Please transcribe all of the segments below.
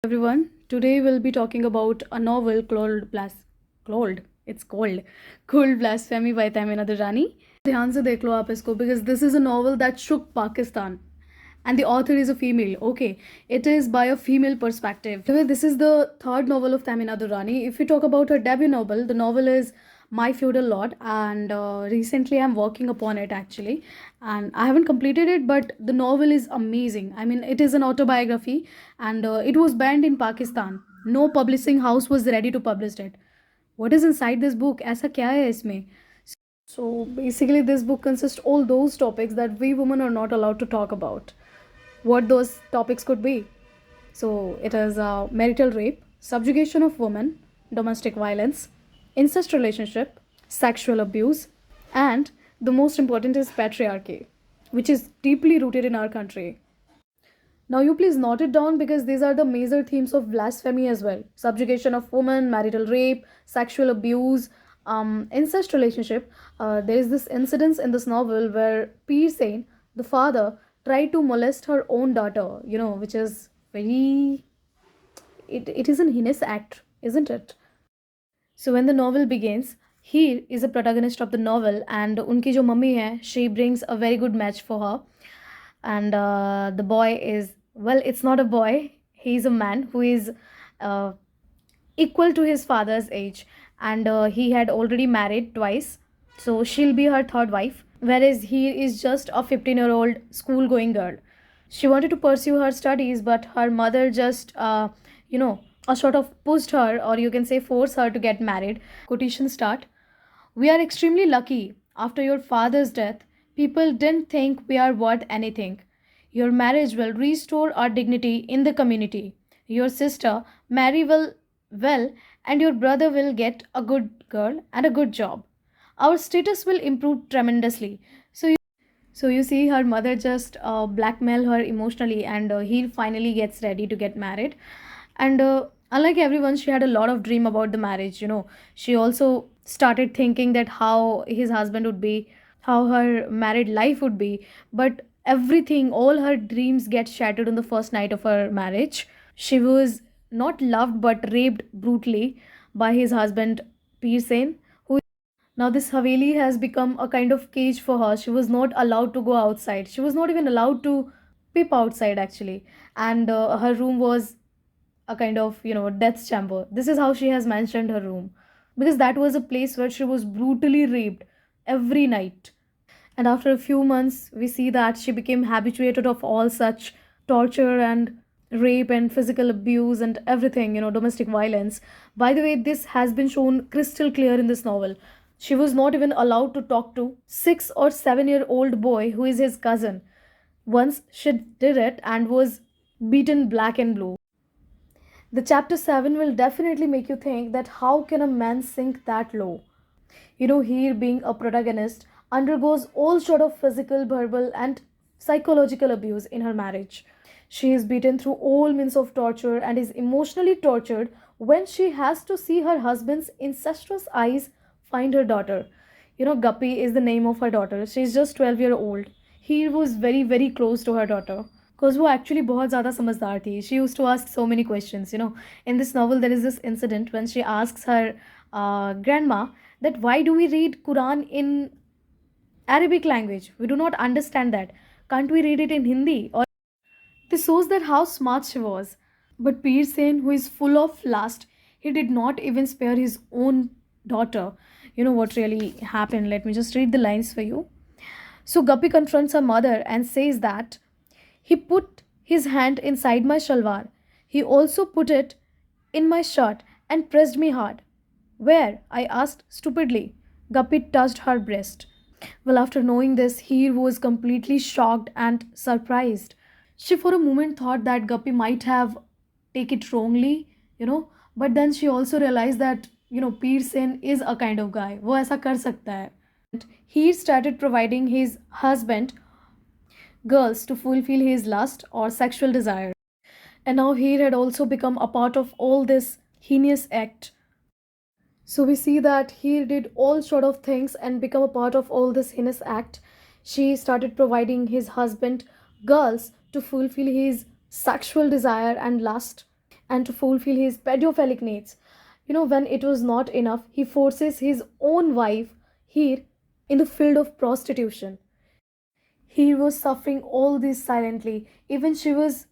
Everyone. Today we'll be talking about a novel called Blasphemy by Tahmina Durrani. ध्यान से देख लो आप इसको because this is a novel that shook Pakistan and the author is a female. Okay, it is by a female perspective. Well, this is the third novel of Tahmina Durrani. If we talk about her debut novel, the novel is My Feudal Lord, and recently I'm working upon it actually, and I haven't completed it, but the novel is amazing. I mean, it is an autobiography, and it was banned in Pakistan. No publishing house was ready to publish it. What is inside this book? ऐसा क्या है इसमें? So basically, this book consists all those topics that we women are not allowed to talk about. What those topics could be? So it is marital rape, subjugation of women, domestic violence, incest relationship, sexual abuse, and the most important is patriarchy, which is deeply rooted in our country. Now, you please note it down because these are the major themes of blasphemy as well: subjugation of women, marital rape, sexual abuse, incest relationship. There is this incident in this novel where Peer Sain, the father, tried to molest her own daughter, which is very. It is an heinous act, isn't it? So when the novel begins, he is a protagonist of the novel, and unki jo mummy hai, she brings a very good match for her, and the boy is, well, it's not a boy, he's a man who is uh, equal to his father's age, and he had already married twice, so she'll be her third wife, whereas he is just a 15-year-old school going girl. She wanted to pursue her studies, but her mother just you know sort of pushed her, or you can say force her to get married. Quotation start: we are extremely lucky. After your father's death, people didn't think we are worth anything. Your marriage will restore our dignity in the community. Your sister marry well, and your brother will get a good girl and a good job. Our status will improve tremendously. So you see, her mother just blackmail her emotionally, and he finally gets ready to get married. And unlike everyone, she had a lot of dream about the marriage. She also started thinking that how his husband would be, how her married life would be. But everything, all her dreams get shattered on the first night of her marriage. She was not loved but raped brutally by his husband Peer Sen. Now, this Haveli has become a kind of cage for her. She was not allowed to go outside. She was not even allowed to peep outside, actually. And her room was a kind of, death's chamber. This is how she has mentioned her room. Because that was a place where she was brutally raped every night. And after a few months, we see that she became habituated of all such torture and rape and physical abuse and everything, domestic violence. By the way, this has been shown crystal clear in this novel. She was not even allowed to talk to 6 or 7-year-old boy who is his cousin. Once she did it and was beaten black and blue. The chapter 7 will definitely make you think that how can a man sink that low? Here being a protagonist undergoes all sort of physical, verbal and psychological abuse in her marriage. She is beaten through all means of torture and is emotionally tortured when she has to see her husband's incestuous eyes find her daughter. Guppy is the name of her daughter. She is just 12-year-old. He was very, very close to her daughter. Because वो actually बहुत ज़्यादा समझदार थी. She used to ask so many questions. In this novel, there is this incident when she asks her grandma that why do we read Quran in Arabic language? We do not understand that. Can't we read it in Hindi? Or this shows that how smart she was. But Peer Sen, who is full of lust, he did not even spare his own daughter. What really happened? Let me just read the lines for you. So Guppy confronts her mother and says that he put his hand inside my shalwar. He also put it in my shirt and pressed me hard. Where? I asked stupidly. Guppy touched her breast. Well, after knowing this, he was completely shocked and surprised. She for a moment thought that Guppy might have taken it wrongly, but then she also realized that, Peer Sen is a kind of guy. वो ऐसा कर सकता है. He started providing his husband girls to fulfill his lust or sexual desire. And now he had also become a part of all this heinous act. So we see that he did all sort of things and become a part of all this heinous act. She started providing his husband girls to fulfill his sexual desire and lust. and to fulfill his pedophilic needs. When it was not enough, he forces his own wife here in the field of prostitution. He was suffering all this silently. Even she was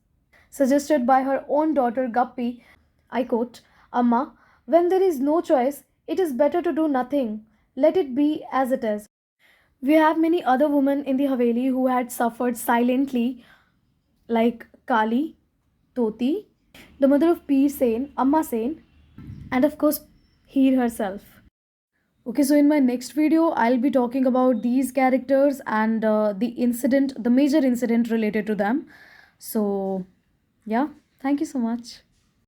suggested by her own daughter Guppy, I quote, Amma, when there is no choice, it is better to do nothing. Let it be as it is. We have many other women in the Haveli who had suffered silently, like Kali, Toti, the mother of Peer Sen, Amma Sen, and of course, Heer herself. Okay, so in my next video, I'll be talking about these characters and the major incident related to them. So, yeah, thank you so much.